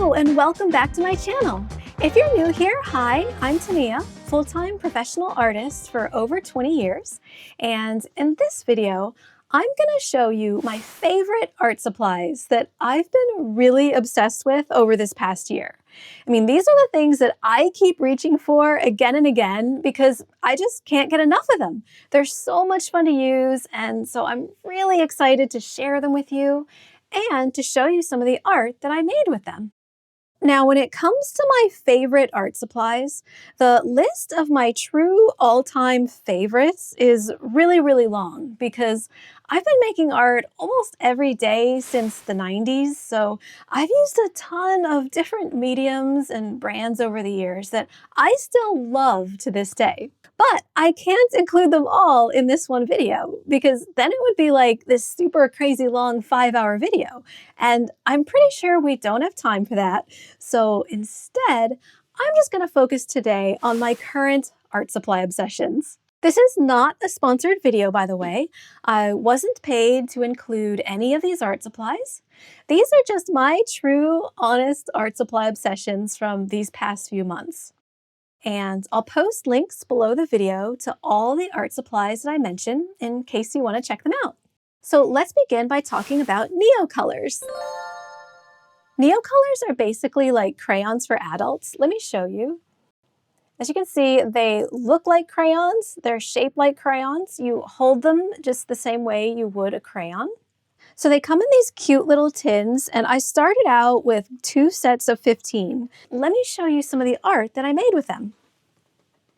Hello and welcome back to my channel. If you're new here, hi, I'm Thaneeya, full-time professional artist for over 20 years. And in this video, I'm gonna show you my favorite art supplies that I've been really obsessed with over this past year. I mean, these are the things that I keep reaching for again and again because I just can't get enough of them. They're so much fun to use, and so I'm really excited to share them with you and to show you some of the art that I made with them. Now, when it comes to my favorite art supplies, the list of my true all-time favorites is really long because I've been making art almost every day since the 90s, so I've used a ton of different mediums and brands over the years that I still love to this day. But I can't include them all in this one video because then it would be like this super crazy long 5-hour video. And I'm pretty sure we don't have time for that. So instead, I'm just going to focus today on my current art supply obsessions. This is not a sponsored video, by the way. I wasn't paid to include any of these art supplies. These are just my true, honest art supply obsessions from these past few months. And I'll post links below the video to all the art supplies that I mentioned in case you want to check them out. So let's begin by talking about Neocolors. Neocolors are basically like crayons for adults. Let me show you. As you can see, they look like crayons. They're shaped like crayons. You hold them just the same way you would a crayon. So they come in these cute little tins, and I started out with 2 sets of 15. Let me show you some of the art that I made with them.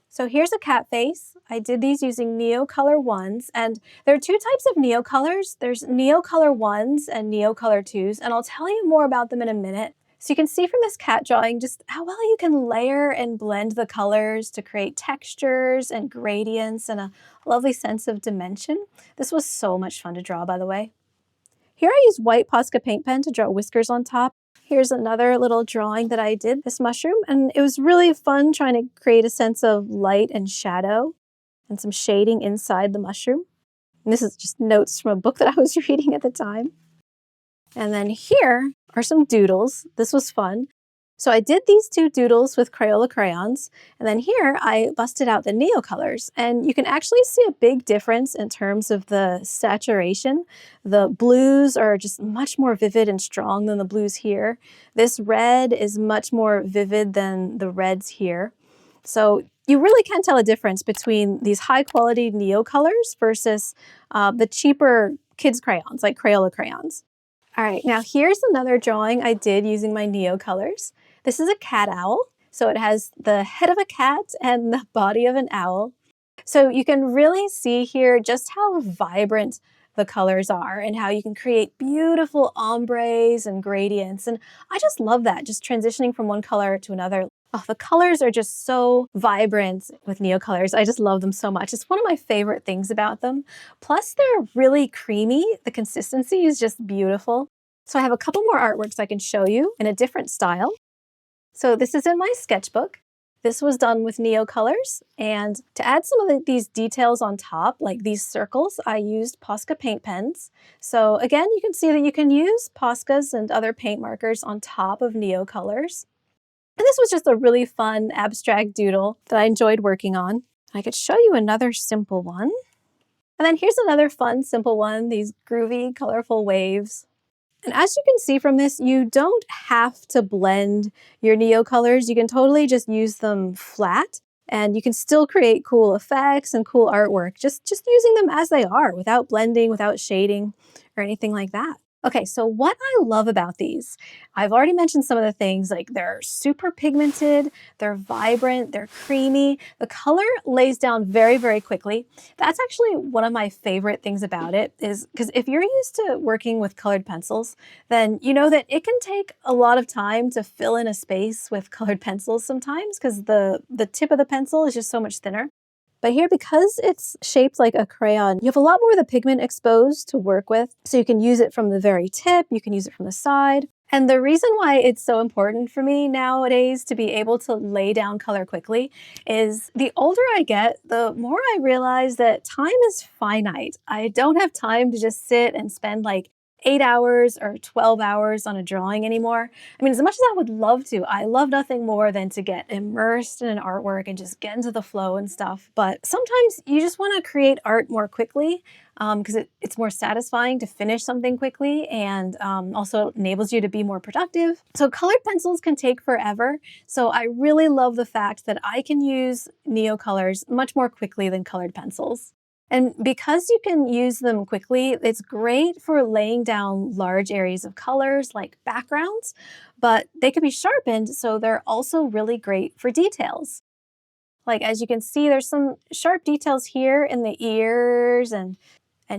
So here's a cat face. I did these using Neocolor 1s, and there are 2 types of Neocolors. There's Neocolor 1s and Neocolor 2s, and I'll tell you more about them in a minute. So you can see from this cat drawing just how well you can layer and blend the colors to create textures and gradients and a lovely sense of dimension. This was so much fun to draw, by the way. Here I used white Posca paint pen to draw whiskers on top. Here's another little drawing that I did, this mushroom, and it was really fun trying to create a sense of light and shadow and some shading inside the mushroom. And this is just notes from a book that I was reading at the time. And then here are some doodles. This was fun. So I did these 2 doodles with Crayola crayons, and then here I busted out the Neocolors, and you can actually see a big difference in terms of the saturation. The blues are just much more vivid and strong than the blues here. This red is much more vivid than the reds here. So you really can tell a difference between these high-quality Neocolors versus the cheaper kids' crayons, like Crayola crayons. All right, now here's another drawing I did using my Neocolors. This is a cat owl, so it has the head of a cat and the body of an owl. So you can really see here just how vibrant the colors are and how you can create beautiful ombres and gradients. And I just love that, just transitioning from one color to another. Oh, the colors are just so vibrant with Neocolors. I just love them so much. It's one of my favorite things about them. Plus, they're really creamy. The consistency is just beautiful. So I have a couple more artworks I can show you in a different style. So this is in my sketchbook. This was done with Neocolors. And to add some of these details on top, like these circles, I used Posca paint pens. So again, you can see that you can use Poscas and other paint markers on top of Neocolors. And this was just a really fun abstract doodle that I enjoyed working on. I could show you another simple one. And then here's another fun, simple one, these groovy, colorful waves. And as you can see from this, you don't have to blend your Neocolors. You can totally just use them flat, and you can still create cool effects and cool artwork, just using them as they are, without blending, without shading, or anything like that. Okay, so what I love about these, I've already mentioned some of the things, like they're super pigmented, they're vibrant, they're creamy. The color lays down very quickly. That's actually one of my favorite things about it, is because if you're used to working with colored pencils, then you know that it can take a lot of time to fill in a space with colored pencils sometimes because the tip of the pencil is just so much thinner. But here, because it's shaped like a crayon, you have a lot more of the pigment exposed to work with. So you can use it from the very tip, you can use it from the side. And the reason why it's so important for me nowadays to be able to lay down color quickly is the older I get, the more I realize that time is finite. I don't have time to just sit and spend like 8 hours or 12 hours on a drawing anymore. I mean, as much as I would love to, I love nothing more than to get immersed in an artwork and just get into the flow and stuff. But sometimes you just want to create art more quickly because it's more satisfying to finish something quickly, and also enables you to be more productive. So colored pencils can take forever. So I really love the fact that I can use Neocolors much more quickly than colored pencils. And because you can use them quickly, it's great for laying down large areas of colors like backgrounds, but they can be sharpened, so they're also really great for details. Like, as you can see, there's some sharp details here in the ears and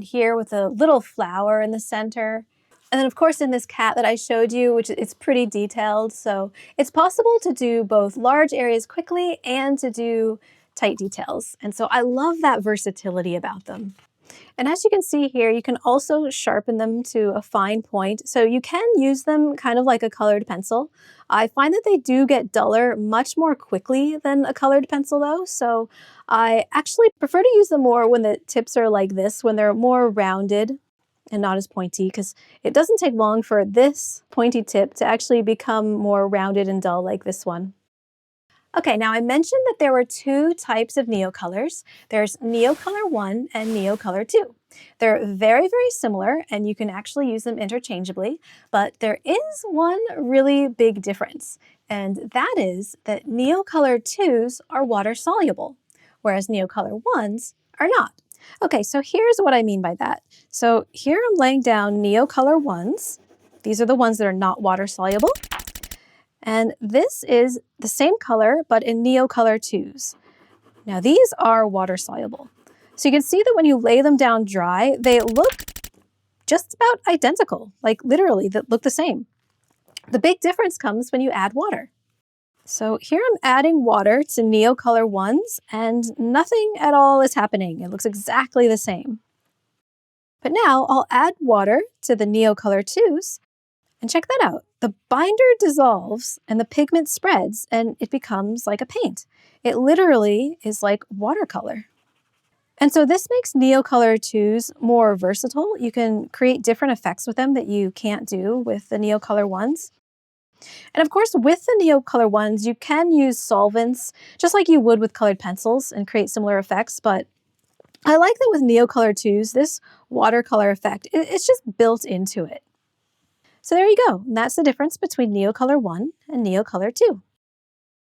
here with a little flower in the center. And then of course in this cat that I showed you, which it's pretty detailed. So it's possible to do both large areas quickly and to do tight details. And so I love that versatility about them. And as you can see here, you can also sharpen them to a fine point. So you can use them kind of like a colored pencil. I find that they do get duller much more quickly than a colored pencil though. So I actually prefer to use them more when the tips are like this, when they're more rounded and not as pointy, because it doesn't take long for this pointy tip to actually become more rounded and dull like this one. Okay, now I mentioned that there were two types of Neocolors. There's Neocolor 1 and Neocolor 2. They're very, very similar, and you can actually use them interchangeably, but there is one really big difference, and that is that Neocolor 2s are water-soluble, whereas Neocolor 1s are not. Okay, so here's what I mean by that. So here I'm laying down Neocolor 1s. These are the ones that are not water-soluble. And this is the same color, but in Neocolor 2s. Now these are water soluble. So you can see that when you lay them down dry, they look just about identical, like literally that look the same. The big difference comes when you add water. So here I'm adding water to Neocolor 1s and nothing at all is happening. It looks exactly the same. But now I'll add water to the Neocolor 2s. And check that out. The binder dissolves and the pigment spreads and it becomes like a paint. It literally is like watercolor. And so this makes Neocolor 2s more versatile. You can create different effects with them that you can't do with the Neocolor 1s. And of course, with the Neocolor 1s, you can use solvents just like you would with colored pencils and create similar effects. But I like that with Neocolor 2s, this watercolor effect, it's just built into it. So there you go. And that's the difference between Neocolor 1 and Neocolor 2.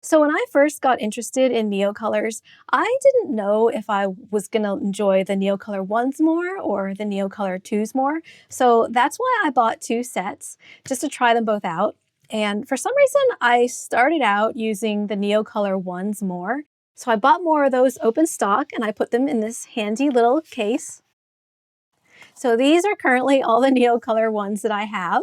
So when I first got interested in Neocolors, I didn't know if I was going to enjoy the Neocolor 1s more or the Neocolor 2s more. So that's why I bought two sets, just to try them both out. And for some reason, I started out using the Neocolor 1s more. So I bought more of those open stock and I put them in this handy little case. So these are currently all the Neocolor 1s that I have.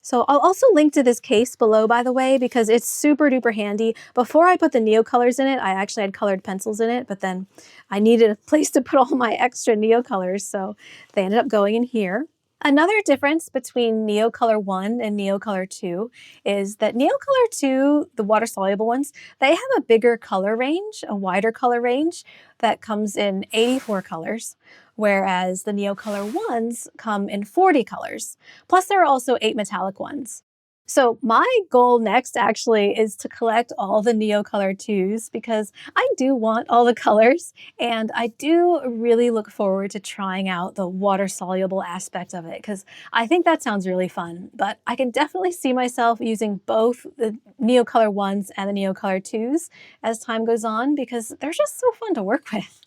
So I'll also link to this case below, by the way, because it's super duper handy. Before I put the Neocolors in it, I actually had colored pencils in it, but then I needed a place to put all my extra Neocolors, so they ended up going in here. Another difference between Neocolor 1 and Neocolor 2 is that Neocolor 2, the water-soluble ones, they have a bigger color range, a wider color range that comes in 84 colors, whereas the Neocolor 1s come in 40 colors. Plus there are also 8 metallic ones. So my goal next actually is to collect all the Neocolor 2s because I do want all the colors and I do really look forward to trying out the water-soluble aspect of it because I think that sounds really fun. But I can definitely see myself using both the Neocolor 1s and the Neocolor 2s as time goes on because they're just so fun to work with.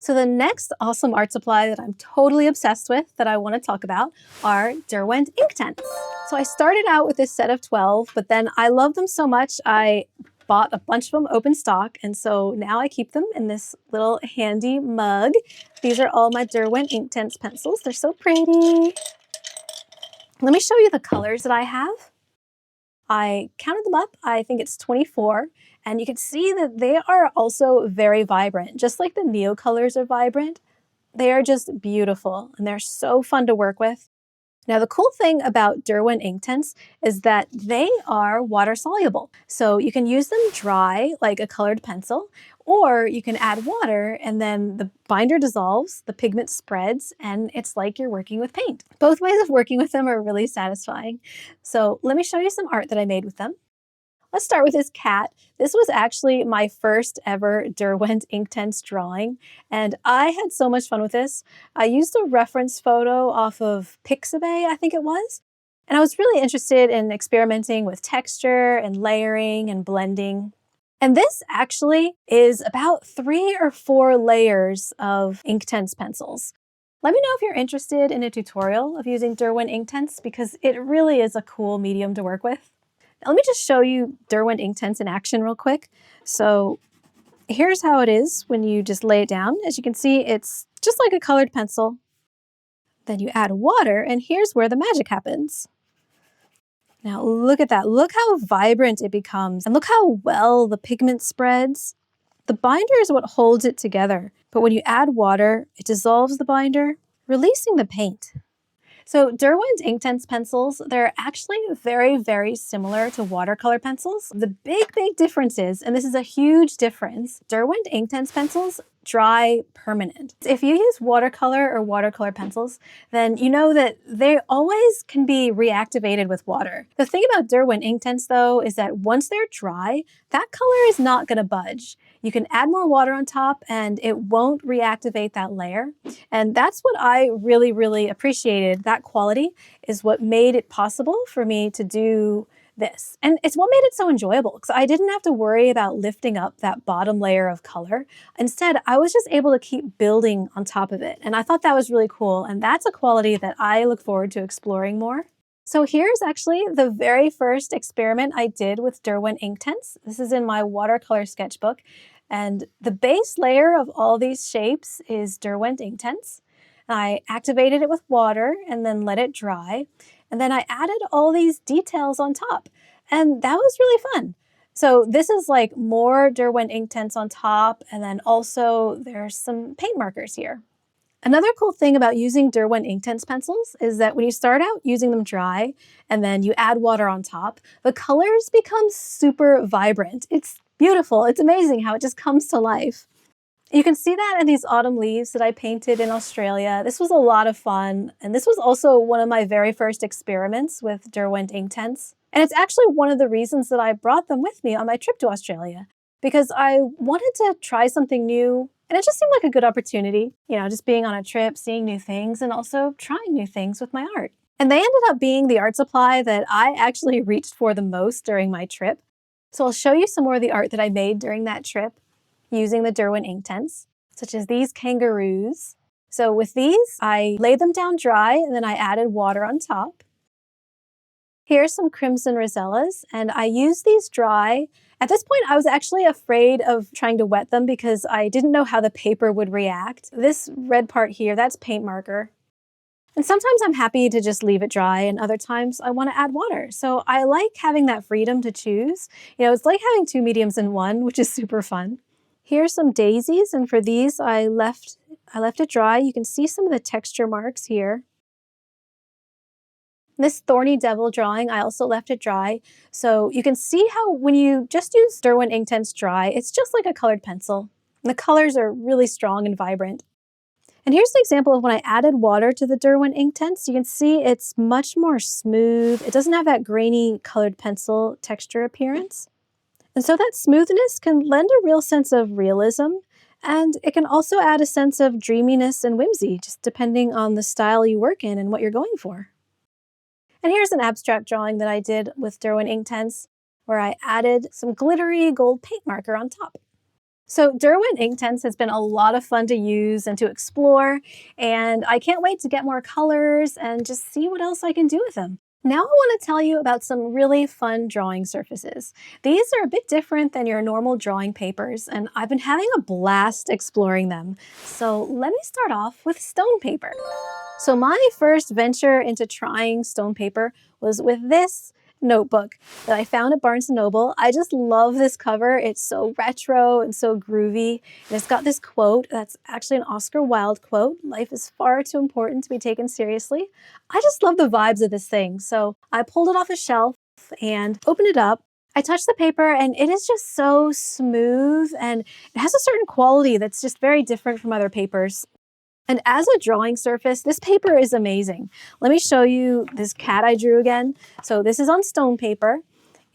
So the next awesome art supply that I'm totally obsessed with that I want to talk about are Derwent Inktense. So I started out with this set of 12, but then I love them so much I bought a bunch of them open stock, and so now I keep them in this little handy mug. These are all my Derwent Inktense pencils. They're so pretty. Let me show you the colors that I have. I counted them up. I think it's 24. And you can see that they are also very vibrant. Just like the Neocolors are vibrant, they are just beautiful and they're so fun to work with. Now, the cool thing about Derwent Inktense is that they are water soluble. So you can use them dry like a colored pencil, or you can add water and then the binder dissolves, the pigment spreads, and it's like you're working with paint. Both ways of working with them are really satisfying. So let me show you some art that I made with them. Let's start with this cat. This was actually my first ever Derwent Inktense drawing, and I had so much fun with this. I used a reference photo off of Pixabay, I think it was, and I was really interested in experimenting with texture and layering and blending. And this actually is about 3 or 4 layers of Inktense pencils. Let me know if you're interested in a tutorial of using Derwent Inktense because it really is a cool medium to work with. Now, let me just show you Derwent Inktense in action real quick. So here's how it is when you just lay it down. As you can see, it's just like a colored pencil. Then you add water, and here's where the magic happens. Now look at that. Look how vibrant it becomes, and look how well the pigment spreads. The binder is what holds it together, but when you add water, it dissolves the binder, releasing the paint. So Derwent Inktense pencils, they're actually very, very similar to watercolor pencils. The big difference is, and this is a huge difference, Derwent Inktense pencils dry permanent. If you use watercolor or watercolor pencils, then you know that they always can be reactivated with water. The thing about Derwent Inktense though is that once they're dry, that color is not going to budge. You can add more water on top and it won't reactivate that layer. And that's what I really, really appreciated. That quality is what made it possible for me to do this. And it's what made it so enjoyable because I didn't have to worry about lifting up that bottom layer of color. Instead, I was just able to keep building on top of it. And I thought that was really cool. And that's a quality that I look forward to exploring more. So here's actually the very first experiment I did with Derwent Inktense. This is in my watercolor sketchbook. And the base layer of all these shapes is Derwent Inktense. I activated it with water and then let it dry. And then I added all these details on top. And that was really fun. So this is like more Derwent Inktense on top. And then also there's some paint markers here. Another cool thing about using Derwent Inktense pencils is that when you start out using them dry and then you add water on top, the colors become super vibrant. It's beautiful. It's amazing how it just comes to life. You can see that in these autumn leaves that I painted in Australia. This was a lot of fun, and this was also one of my very first experiments with Derwent Inktense. And it's actually one of the reasons that I brought them with me on my trip to Australia, because I wanted to try something new, and it just seemed like a good opportunity, just being on a trip, seeing new things, and also trying new things with my art. And they ended up being the art supply that I actually reached for the most during my trip. So I'll show you some more of the art that I made during that trip using the Derwent Inktense, such as these kangaroos. So with these, I laid them down dry and then I added water on top. Here's some crimson rosellas, and I used these dry. At this point, I was actually afraid of trying to wet them because I didn't know how the paper would react. This red part here, that's paint marker. And sometimes I'm happy to just leave it dry, and other times I want to add water. So I like having that freedom to choose. It's like having 2 mediums in one, which is super fun. Here's some daisies, and for these I left it dry. You can see some of the texture marks here. This thorny devil drawing, I also left it dry. So you can see how when you just use Derwent Inktense dry, it's just like a colored pencil. And the colors are really strong and vibrant. And here's an example of when I added water to the Derwent Inktense. You can see it's much more smooth. It doesn't have that grainy colored pencil texture appearance. And so that smoothness can lend a real sense of realism, and it can also add a sense of dreaminess and whimsy, just depending on the style you work in and what you're going for. And here's an abstract drawing that I did with Derwent Inktense, where I added some glittery gold paint marker on top. So Derwent Inktense has been a lot of fun to use and to explore, and I can't wait to get more colors and just see what else I can do with them. Now I want to tell you about some really fun drawing surfaces. These are a bit different than your normal drawing papers, and I've been having a blast exploring them. So let me start off with stone paper. So my first venture into trying stone paper was with this notebook that I found at Barnes & Noble. I just love this cover. It's so retro and so groovy. And it's got this quote that's actually an Oscar Wilde quote. Life is far too important to be taken seriously. I just love the vibes of this thing. So I pulled it off a shelf and opened it up. I touched the paper and it is just so smooth and it has a certain quality that's just very different from other papers. And as a drawing surface, this paper is amazing. Let me show you this cat I drew again. So this is on stone paper.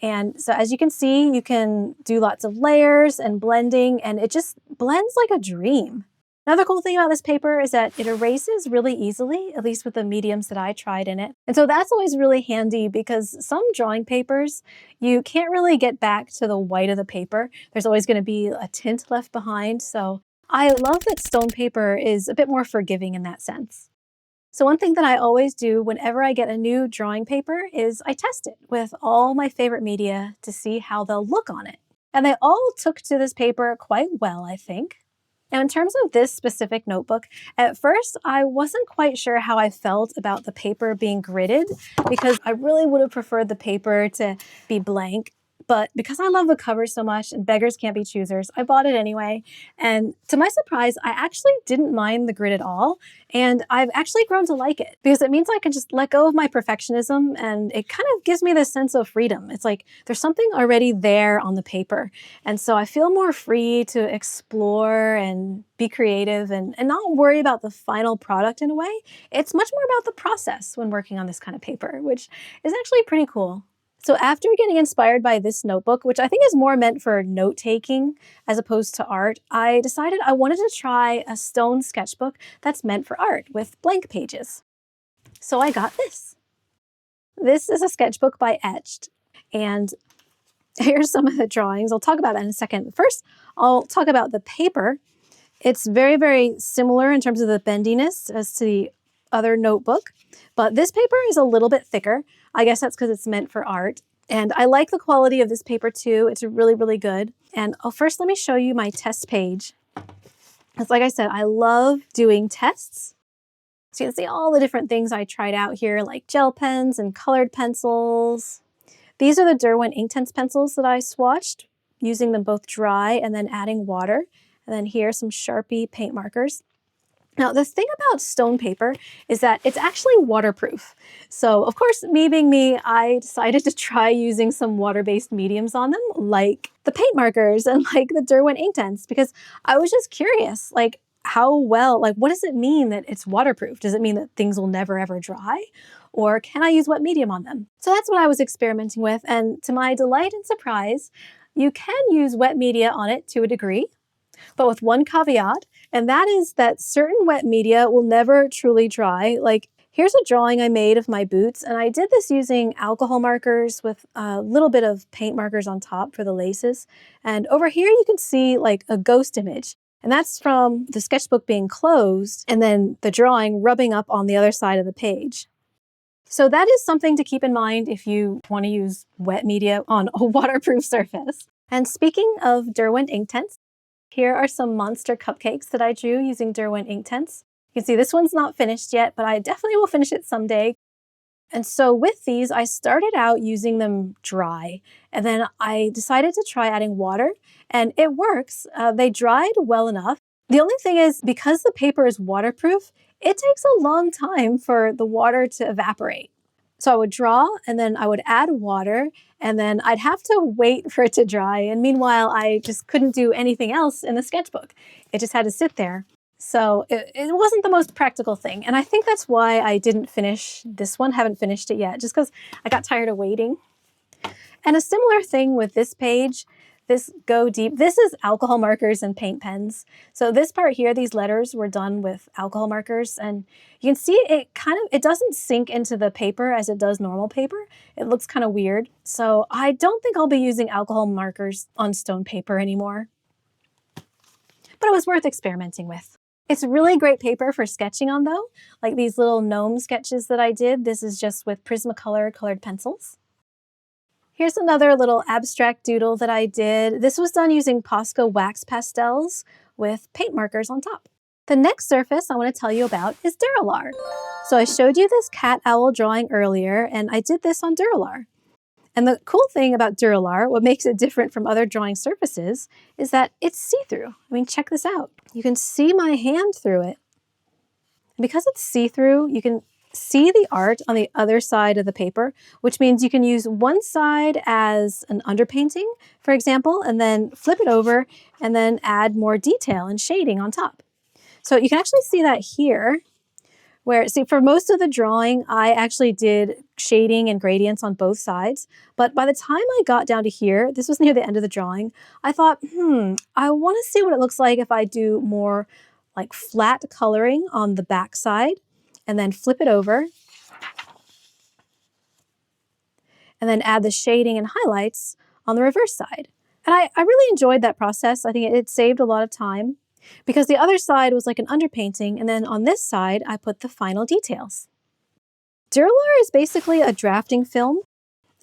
And so as you can see, you can do lots of layers and blending, and it just blends like a dream. Another cool thing about this paper is that it erases really easily, at least with the mediums that I tried in it. And so that's always really handy because some drawing papers, you can't really get back to the white of the paper. There's always going to be a tint left behind. So I love that stone paper is a bit more forgiving in that sense. So one thing that I always do whenever I get a new drawing paper is I test it with all my favorite media to see how they'll look on it. And they all took to this paper quite well, I think. Now, in terms of this specific notebook, at first I wasn't quite sure how I felt about the paper being gridded because I really would have preferred the paper to be blank. But because I love the cover so much and beggars can't be choosers, I bought it anyway. And to my surprise, I actually didn't mind the grid at all. And I've actually grown to like it because it means I can just let go of my perfectionism and it kind of gives me this sense of freedom. It's like there's something already there on the paper. And so I feel more free to explore and be creative and not worry about the final product in a way. It's much more about the process when working on this kind of paper, which is actually pretty cool. So after getting inspired by this notebook, which I think is more meant for note-taking as opposed to art, I decided I wanted to try a stone sketchbook that's meant for art with blank pages. So I got this. This is a sketchbook by Etched. And here's some of the drawings. I'll talk about that in a second. First, I'll talk about the paper. It's very, very similar in terms of the bendiness as to the other notebook, but this paper is a little bit thicker. I guess that's because it's meant for art. And I like the quality of this paper too. It's really, really good. And first, let me show you my test page. Because like I said, I love doing tests. So you can see all the different things I tried out here, like gel pens and colored pencils. These are the Derwent Inktense pencils that I swatched, using them both dry and then adding water. And then here, some Sharpie paint markers. Now, the thing about stone paper is that it's actually waterproof. So, of course, me being me, I decided to try using some water-based mediums on them, like the paint markers and like the Derwent Inktense, because I was just curious, like what does it mean that it's waterproof? Does it mean that things will never ever dry? Or can I use wet medium on them? So that's what I was experimenting with. And to my delight and surprise, you can use wet media on it to a degree, but with one caveat, and that is that certain wet media will never truly dry. Like, here's a drawing I made of my boots, and I did this using alcohol markers with a little bit of paint markers on top for the laces. And over here you can see like a ghost image, and that's from the sketchbook being closed and then the drawing rubbing up on the other side of the page. So that is something to keep in mind if you want to use wet media on a waterproof surface. And speaking of Derwent Inktense, here are some monster cupcakes that I drew using Derwent Inktense. You can see this one's not finished yet, but I definitely will finish it someday. And so with these, I started out using them dry, and then I decided to try adding water, and it works. They dried well enough. The only thing is, because the paper is waterproof, it takes a long time for the water to evaporate. So I would draw, and then I would add water, and then I'd have to wait for it to dry. And meanwhile, I just couldn't do anything else in the sketchbook. It just had to sit there. So it wasn't the most practical thing. And I think that's why I didn't finish this one, haven't finished it yet, just because I got tired of waiting. And a similar thing with this page, this Go Deep, this is alcohol markers and paint pens. So this part here, these letters were done with alcohol markers, and you can see it doesn't sink into the paper as it does normal paper. It looks kind of weird. So I don't think I'll be using alcohol markers on stone paper anymore. But it was worth experimenting with. It's really great paper for sketching on though, like these little gnome sketches that I did. This is just with Prismacolor colored pencils. Here's another little abstract doodle that I did. This was done using Posca wax pastels with paint markers on top. The next surface I want to tell you about is Dura-Lar. So I showed you this cat owl drawing earlier, and I did this on Dura-Lar. And the cool thing about Dura-Lar, what makes it different from other drawing surfaces, is that it's see-through. I mean, check this out. You can see my hand through it. And because it's see-through, you can see the art on the other side of the paper, which means you can use one side as an underpainting, for example, and then flip it over and then add more detail and shading on top. So you can actually see that here, where, see, for most of the drawing, I actually did shading and gradients on both sides. But by the time I got down to here, this was near the end of the drawing, I thought, I want to see what it looks like if I do more like flat coloring on the back side and then flip it over and then add the shading and highlights on the reverse side. And I really enjoyed that process. I think it saved a lot of time because the other side was like an underpainting, and then on this side, I put the final details. Dura-Lar is basically a drafting film,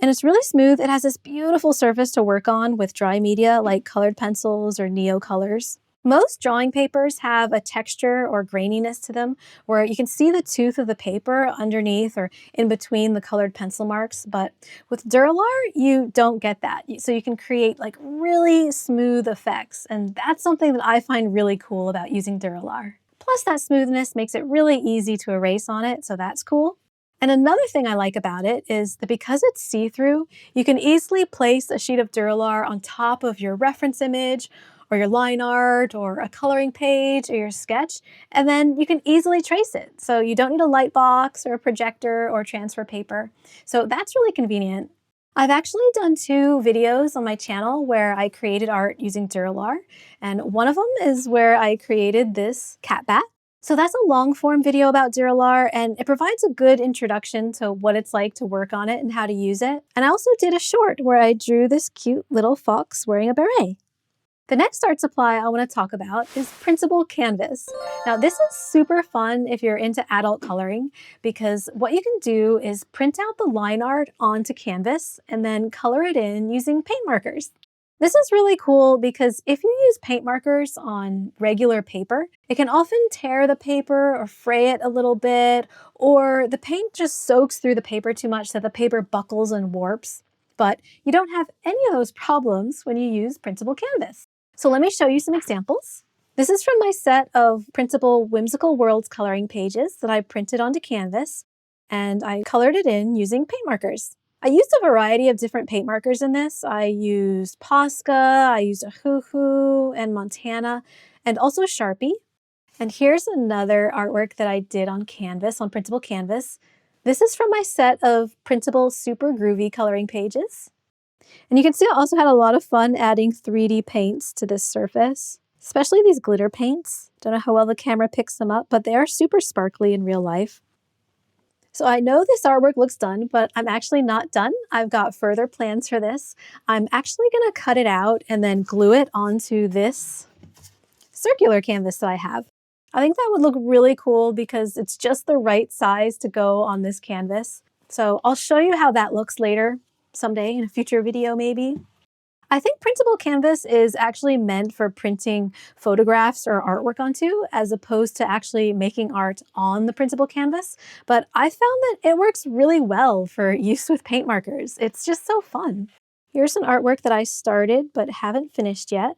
and it's really smooth. It has this beautiful surface to work on with dry media like colored pencils or Neocolors. Most drawing papers have a texture or graininess to them where you can see the tooth of the paper underneath or in between the colored pencil marks, but with Dura-Lar, you don't get that. So you can create like really smooth effects, and that's something that I find really cool about using Dura-Lar. Plus that smoothness makes it really easy to erase on it, so that's cool. And another thing I like about it is that because it's see-through, you can easily place a sheet of Dura-Lar on top of your reference image or your line art or a coloring page or your sketch, and then you can easily trace it. So you don't need a light box or a projector or transfer paper. So that's really convenient. I've actually done 2 videos on my channel where I created art using Dura-Lar, and one of them is where I created this cat bat. So that's a long form video about Dura-Lar, and it provides a good introduction to what it's like to work on it and how to use it. And I also did a short where I drew this cute little fox wearing a beret. The next art supply I want to talk about is Printable Canvas. Now this is super fun if you're into adult coloring because what you can do is print out the line art onto canvas and then color it in using paint markers. This is really cool because if you use paint markers on regular paper, it can often tear the paper or fray it a little bit, or the paint just soaks through the paper too much that the paper buckles and warps. But you don't have any of those problems when you use Printable Canvas. So let me show you some examples. This is from my set of printable Whimsical Worlds coloring pages that I printed onto canvas, and I colored it in using paint markers. I used a variety of different paint markers in this. I used Posca, I used Ohuhu and Montana, and also Sharpie. And here's another artwork that I did on canvas, on Printable Canvas. This is from my set of printable Super Groovy coloring pages. And you can see I also had a lot of fun adding 3D paints to this surface, especially these glitter paints. Don't know how well the camera picks them up, but they are super sparkly in real life. So I know this artwork looks done, but I'm actually not done. I've got further plans for this. I'm actually going to cut it out and then glue it onto this circular canvas that I have. I think that would look really cool because it's just the right size to go on this canvas. So I'll show you how that looks later, someday in a future video maybe. I think Printable Canvas is actually meant for printing photographs or artwork onto, as opposed to actually making art on the printable canvas. But I found that it works really well for use with paint markers. It's just so fun. Here's some artwork that I started but haven't finished yet.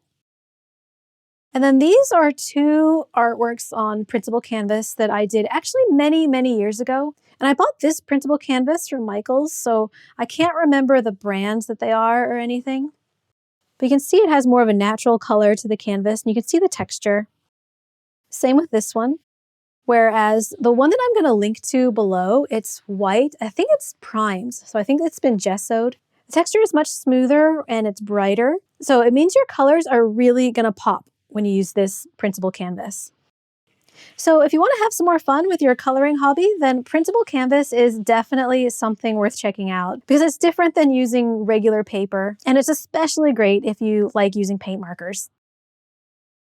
And then these are 2 artworks on Printable Canvas that I did actually many, many years ago. And I bought this printable canvas from Michaels, so I can't remember the brands that they are or anything. But you can see it has more of a natural color to the canvas, and you can see the texture. Same with this one. Whereas the one that I'm going to link to below, it's white. I think it's primed, so I think it's been gessoed. The texture is much smoother and it's brighter, so it means your colors are really going to pop when you use this printable canvas. So if you want to have some more fun with your coloring hobby, then Printable Canvas is definitely something worth checking out because it's different than using regular paper, and it's especially great if you like using paint markers.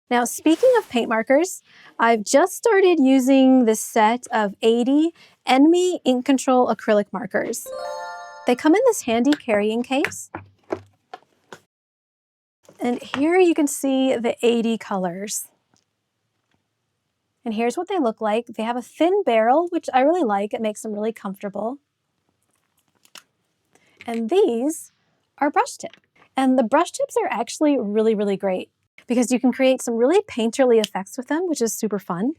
Now, speaking of paint markers, I've just started using this set of 80 ENMY Ink Control acrylic markers. They come in this handy carrying case. And here you can see the 80 colors. And here's what they look like. They have a thin barrel, which I really like. It makes them really comfortable. And these are brush tips. And the brush tips are actually really, really great because you can create some really painterly effects with them, which is super fun.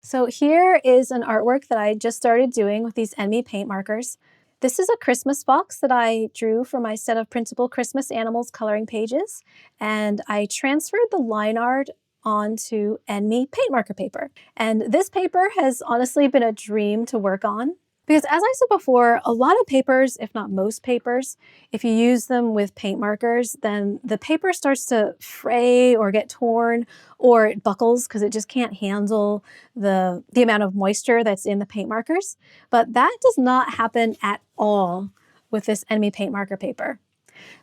So here is an artwork that I just started doing with these ENMY paint markers. This is a Christmas box that I drew for my set of printable Christmas animals coloring pages, and I transferred the line art onto ENMY paint marker paper. And this paper has honestly been a dream to work on. Because as I said before, a lot of papers, if not most papers, if you use them with paint markers, then the paper starts to fray or get torn, or it buckles because it just can't handle the amount of moisture that's in the paint markers. But that does not happen at all with this ENMY paint marker paper.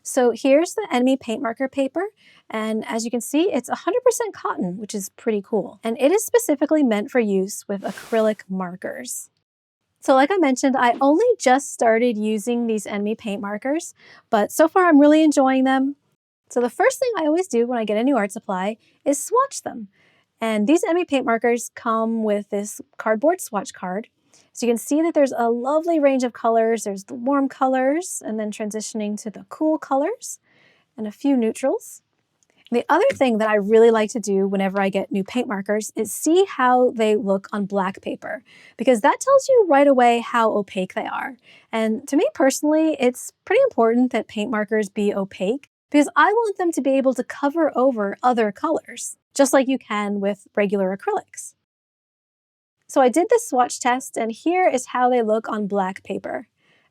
So here's the ENMY paint marker paper, and as you can see, it's 100% cotton, which is pretty cool. And it is specifically meant for use with acrylic markers. So like I mentioned, I only just started using these ENMY paint markers, but so far I'm really enjoying them. So the first thing I always do when I get a new art supply is swatch them. And these ENMY paint markers come with this cardboard swatch card. So you can see that there's a lovely range of colors. There's the warm colors, and then transitioning to the cool colors, and a few neutrals. The other thing that I really like to do whenever I get new paint markers is see how they look on black paper, because that tells you right away how opaque they are. And to me personally, it's pretty important that paint markers be opaque because I want them to be able to cover over other colors, just like you can with regular acrylics. So I did this swatch test, and here is how they look on black paper.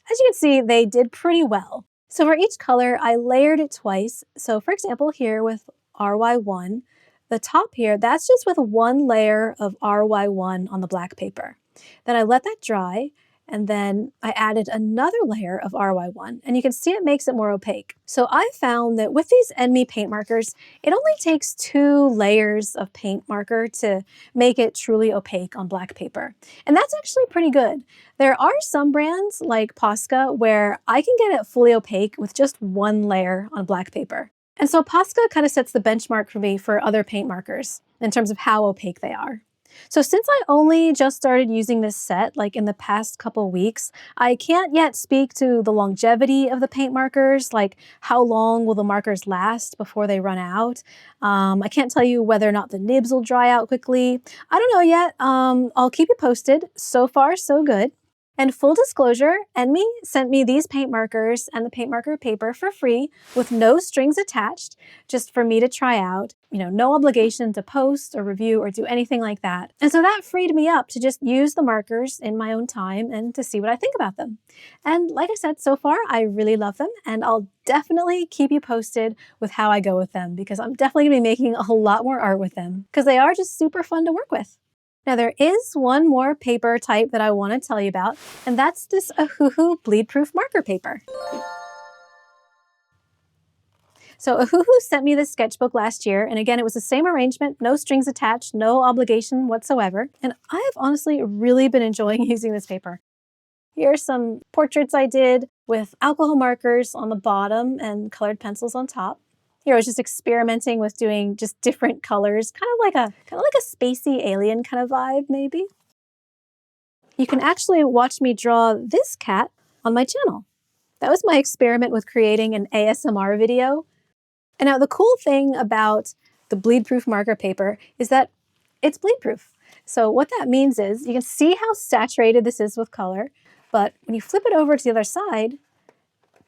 As you can see, they did pretty well. So for each color, I layered it twice. So for example, here with RY1, the top here, that's just with one layer of RY1 on the black paper. Then I let that dry, and then I added another layer of RY1, and you can see it makes it more opaque. So I found that with these ENMY paint markers, it only takes 2 layers of paint marker to make it truly opaque on black paper. And that's actually pretty good. There are some brands like Posca where I can get it fully opaque with just 1 layer on black paper. And so Posca kind of sets the benchmark for me for other paint markers in terms of how opaque they are. So since I only just started using this set, like in the past couple weeks, I can't yet speak to the longevity of the paint markers, like how long will the markers last before they run out. I can't tell you whether or not the nibs will dry out quickly. I don't know yet. I'll keep you posted. So far, so good. And full disclosure, ENMY sent me these paint markers and the paint marker paper for free with no strings attached, just for me to try out. No obligation to post or review or do anything like that. And so that freed me up to just use the markers in my own time and to see what I think about them. And like I said, so far, I really love them, and I'll definitely keep you posted with how I go with them, because I'm definitely gonna be making a lot more art with them because they are just super fun to work with. Now there is one more paper type that I want to tell you about, and that's this Ohuhu Bleedproof marker paper. So Ohuhu sent me this sketchbook last year, and again, it was the same arrangement, no strings attached, no obligation whatsoever, and I have honestly really been enjoying using this paper. Here are some portraits I did with alcohol markers on the bottom and colored pencils on top. Here I was just experimenting with doing just different colors, kind of like a spacey alien kind of vibe, maybe. You can actually watch me draw this cat on my channel. That was my experiment with creating an ASMR video. And now the cool thing about the Bleedproof marker paper is that it's bleedproof. So what that means is you can see how saturated this is with color, but when you flip it over to the other side,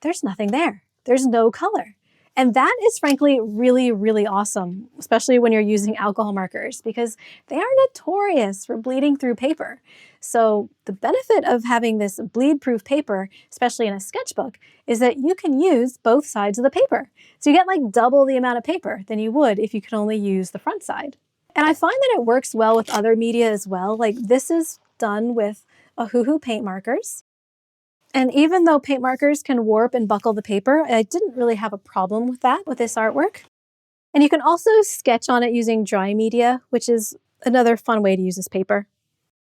there's nothing there. There's no color. And that is frankly really, really awesome, especially when you're using alcohol markers, because they are notorious for bleeding through paper. So the benefit of having this bleed-proof paper, especially in a sketchbook, is that you can use both sides of the paper. So you get like double the amount of paper than you would if you could only use the front side. And I find that it works well with other media as well. Like this is done with Ohuhu paint markers. And even though paint markers can warp and buckle the paper, I didn't really have a problem with that with this artwork. And you can also sketch on it using dry media, which is another fun way to use this paper.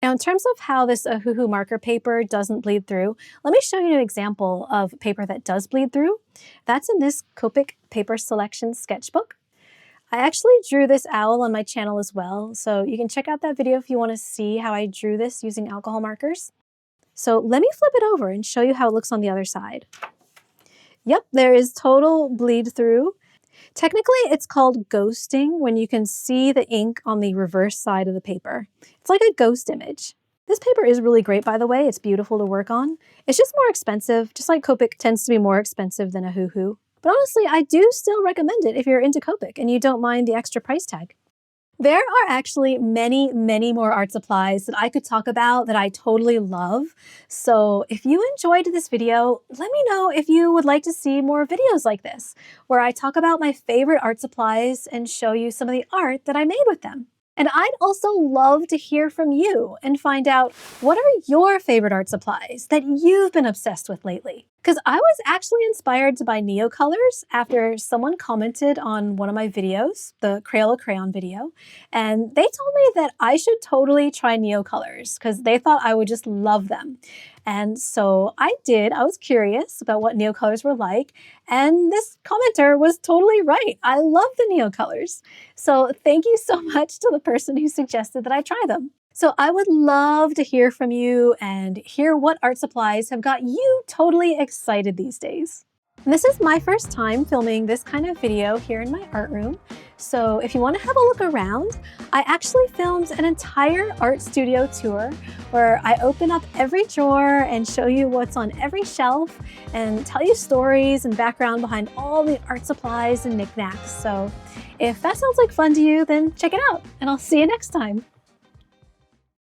Now, in terms of how this Ohuhu marker paper doesn't bleed through, let me show you an example of paper that does bleed through. That's in this Copic paper selection sketchbook. I actually drew this owl on my channel as well, so you can check out that video if you want to see how I drew this using alcohol markers. So let me flip it over and show you how it looks on the other side. Yep, there is total bleed through. Technically, it's called ghosting when you can see the ink on the reverse side of the paper. It's like a ghost image. This paper is really great, by the way. It's beautiful to work on. It's just more expensive, just like Copic tends to be more expensive than Ohuhu. But honestly, I do still recommend it if you're into Copic and you don't mind the extra price tag. There are actually many, many more art supplies that I could talk about that I totally love. So if you enjoyed this video, let me know if you would like to see more videos like this, where I talk about my favorite art supplies and show you some of the art that I made with them. And I'd also love to hear from you and find out, what are your favorite art supplies that you've been obsessed with lately? Because I was actually inspired to buy Neocolors after someone commented on one of my videos, the Crayola Crayon video, and they told me that I should totally try Neocolors because they thought I would just love them. And so I did. I was curious about what Neocolors were like, and this commenter was totally right. I love the Neocolors. So thank you so much to the person who suggested that I try them. So I would love to hear from you and hear what art supplies have got you totally excited these days. And this is my first time filming this kind of video here in my art room. So if you want to have a look around, I actually filmed an entire art studio tour where I open up every drawer and show you what's on every shelf and tell you stories and background behind all the art supplies and knickknacks. So if that sounds like fun to you, then check it out and I'll see you next time.